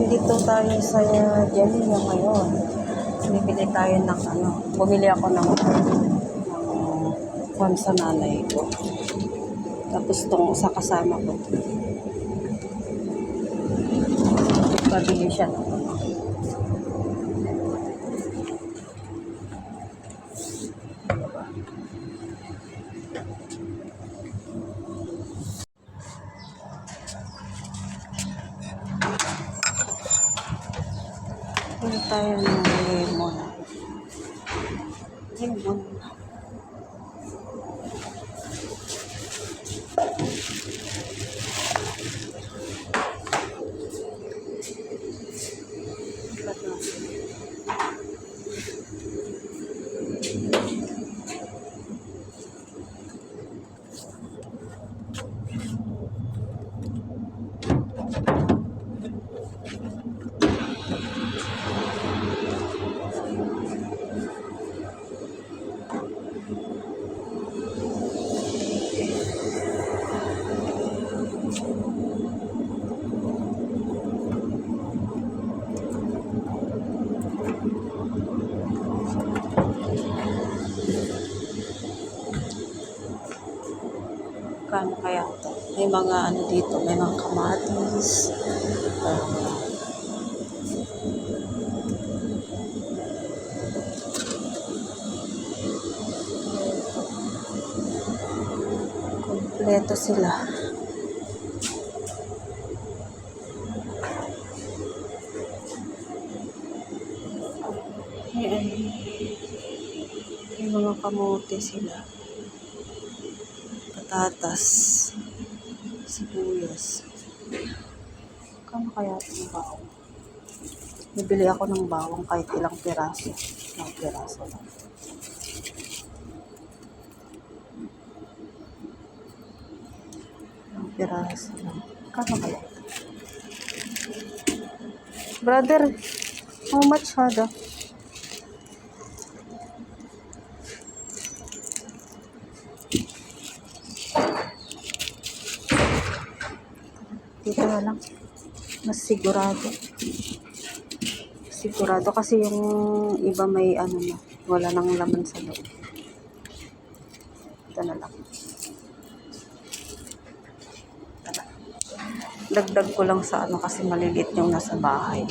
Dito tayo sa Jalila ngayon. Bibili tayo ng bumili ako ng kwan sa nanay ko. Tapos itong sa kasama ko. Pabili siya. Bili tayo ng lemon. Lemon. Kano kaya ito? May mga dito, may mga kamatis. Kompleto sila. May mga kamote sila. Patatas, sibuyas. Kano kaya itong bawang? Bibili ako ng bawang kahit ilang piraso. Ilang piraso lang. Ilang piraso lang. Kano kaya? Brother, how much hada? Dito na lang. Mas sigurado. Sigurado kasi yung iba may na. Wala nang laman sa loob. Ito na lang. Dagdag ko lang sa kasi malilit yung nasa bahay.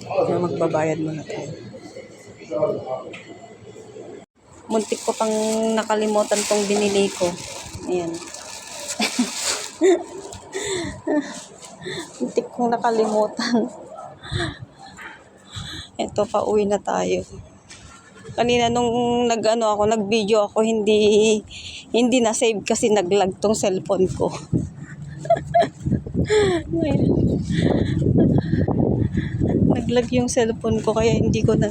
Kaya magbabayad muna tayo. Muntik ko pang nakalimutan tong binili ko. Ayan. Muntik kong nakalimutan. Ito, pauwi na tayo. Kanina nung nag-video ako, hindi na save kasi naglag tong cellphone ko. Naglag yung cellphone ko kaya hindi ko na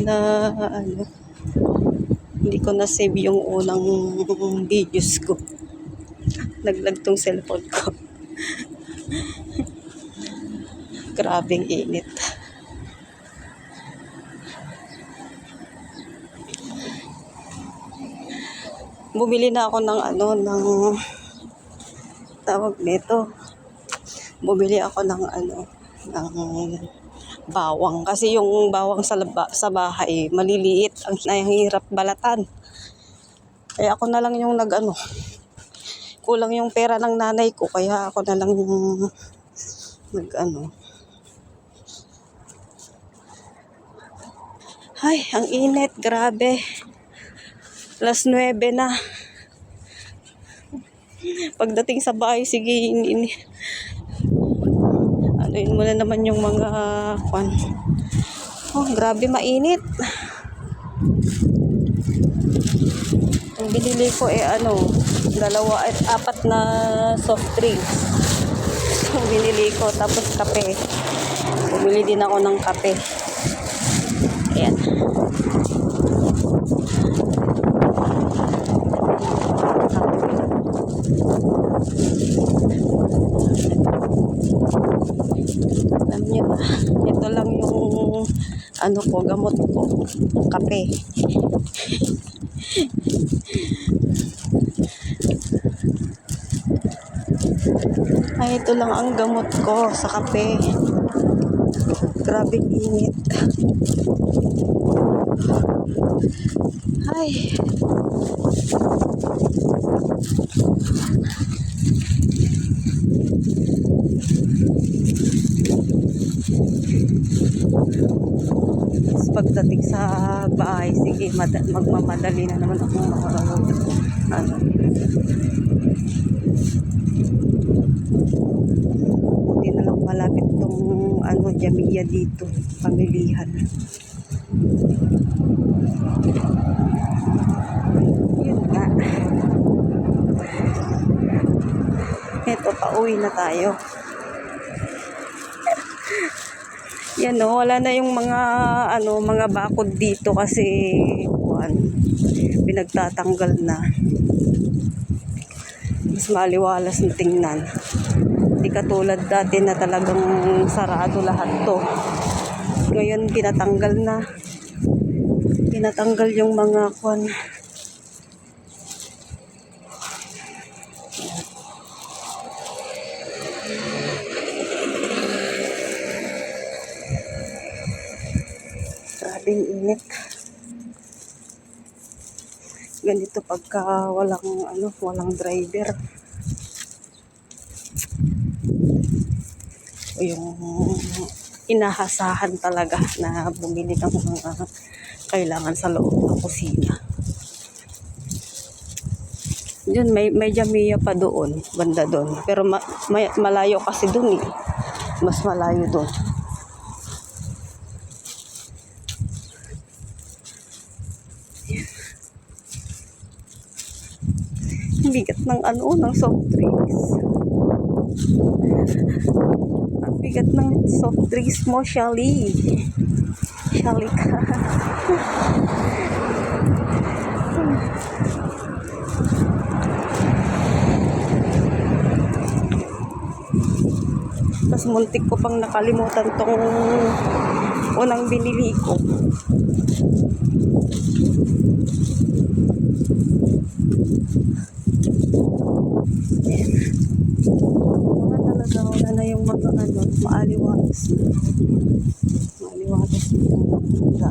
hindi ko na save yung unang videos ko. Naglag tong cellphone ko. Grabing init. Bumili na ako ng tawag nito. Bumili ako ng ng bawang kasi yung bawang sa bahay maliliit, ang hirap balatan. Kaya ako na lang yung kulang yung pera ng nanay ko kaya ako na lang yung Ay, ang init, grabe. 9:00 na. Pagdating sa bahay, sige, anuin mo na naman yung mga kwan. Oh, grabe mainit. Ang binili ko 4 na soft drinks. Ang binili ko, tapos kape. Bumili din ako ng kape. Ayan. Alam niyo ba, ito lang yung gamot ko, kape. Ay, ito lang ang gamot ko sa kape. Grabing init. Ay. Tapos pagdating sa bahay, sige, magmamadali na naman ako ano. Buti na lang malapit tong ano, Jamia dito, pamilihan. Yun nga. Ito, pauwi na tayo. Yan no, wala na yung mga ano, mga bakod dito kasi pinagtatanggal na. Mas maliwalas na tingnan. Hindi katulad dati na talagang sarado lahat to. Ngayon pinatanggal na. Pinatanggal yung mga kwan. Grabing init. Ganito pagka walang driver. O yung inahasahan talaga na bumili ng mga kailangan sa loob ng kusina. Yun, may Jamia pa doon, banda doon. Pero malayo kasi doon eh. Mas malayo doon. Bigat ng ng soft drinks. Ang bigat ng soft drinks mo, Shelly. Shelly ka. Tapos muntik ko pang nakalimutan tong unang binili ko. Wala na yung mga maaliwalas na. Maaliwalas na.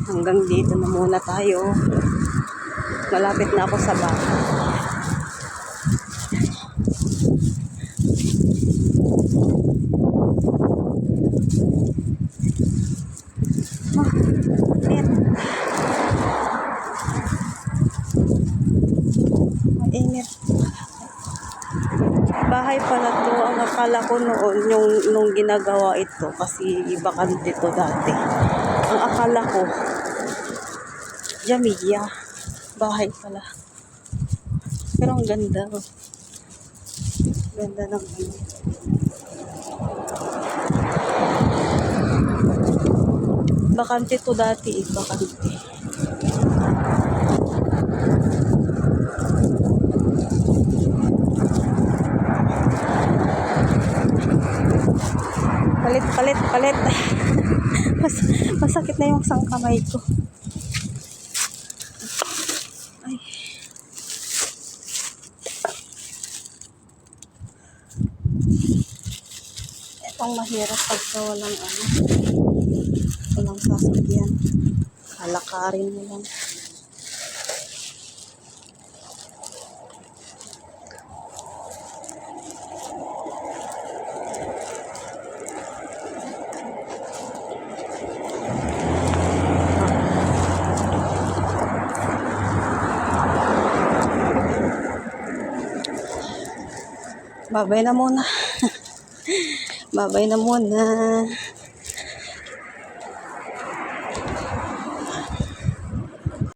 Hanggang dito na muna tayo. Malapit na ako sa bahay. Mainit. Bahay pala to. Ang akala ko noon nung ginagawa ito kasi bakante to dati. Ang akala ko Jamia. Bahay pala. Pero ang ganda. Ganda ng bakante to dati eh. Bakante. Palit. Masakit na yung isang kamay ko. Ay. Itong mahirap pagka walang sasakyan. Halakarin mo lang. Babay na muna. Babay na muna.